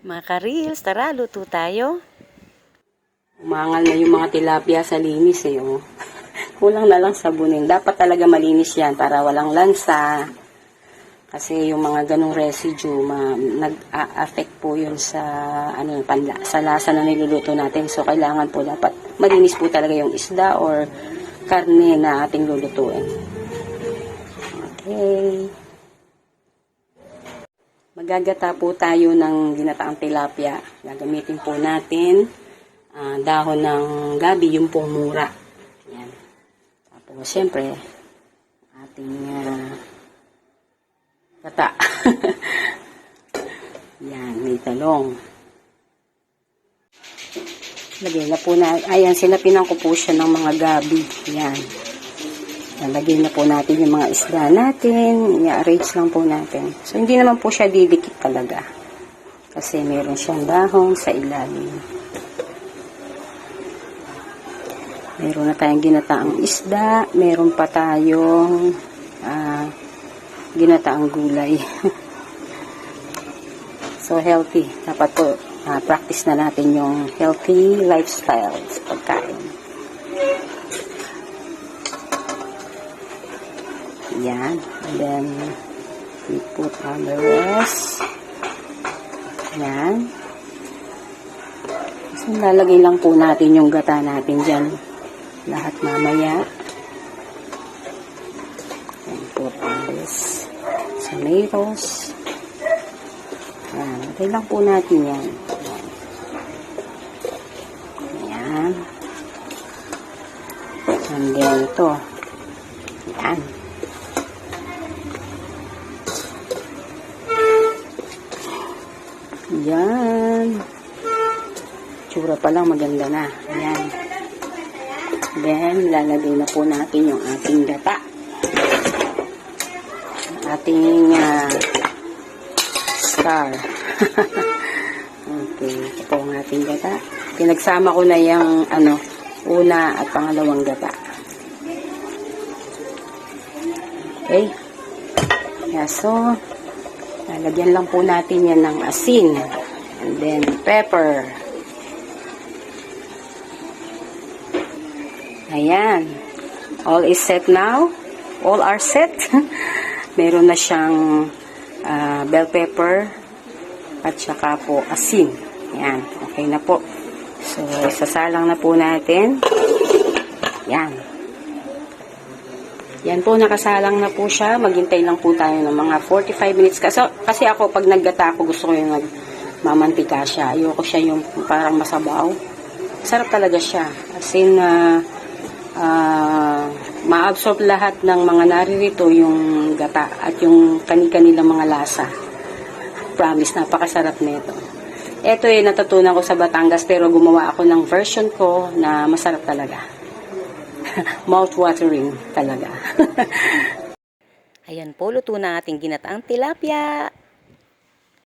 Mga ka-reels, tara, luto tayo. Umangal na yung mga tilapia sa linis eh. Oh. Kulang na lang sabunin. Dapat talaga malinis yan para walang lansa. Kasi yung mga ganong residue, nag-affect po yun sa, sa lasa na niluluto natin. So, kailangan po dapat malinis po talaga yung isda or karne na ating lulutuin. Okay. Magagata po tayo ng ginataang tilapia. Gagamitin po natin dahon ng gabi, yung pong mura. Yan. Tapos, syempre, ating gata. Yan, may talong. Lagay na po na, ayan, sinapinan ko po siya ng mga gabi. Yan. Lalagay na po natin yung mga isda natin. I-arrange lang po natin. So, hindi naman po siya didikit talaga. Kasi meron siyang dahon sa ilalim. Meron na tayong ginataang isda. Meron pa tayong ginataang gulay. So, healthy. Dapat po, practice na natin yung healthy lifestyle sa pagkain. Yan. And then, we put on the rest. Yan. So, lalagay lang po natin yung gata natin dyan. Lahat mamaya. And put on this tomatoes. Yan. Lagay lang po natin yan. Yan. And then, ito. Yan. Yan. Tsura pa lang maganda na. Ayan. Then, lalagay na po natin yung ating gata. Ating star. Okay. Ito po ang ating gata. Pinagsama ko na yung una at pangalawang gata. Okay. Yeah, so, lalagyan lang po natin yan ng asin. And then, pepper. Ayan. All is set now. All are set. Meron na siyang bell pepper at saka po asin. Ayan. Okay na po. So, sasalang na po natin. Ayan. Yan po, nakasalang na po siya. Maghintay lang po tayo ng mga 45 minutes. Kasi ako, pag naggata ako, gusto ko yung nagmamantika siya. Ayoko siya yung parang masabaw. Sarap talaga siya. As in, ma-absorb lahat ng mga naririto yung gata at yung kani-kanilang mga lasa. Promise, napakasarap nito. Ito natutunan ko sa Batangas pero gumawa ako ng version ko na masarap talaga. Mouth-watering talaga. Ayan po, luto na ating ginataang tilapia.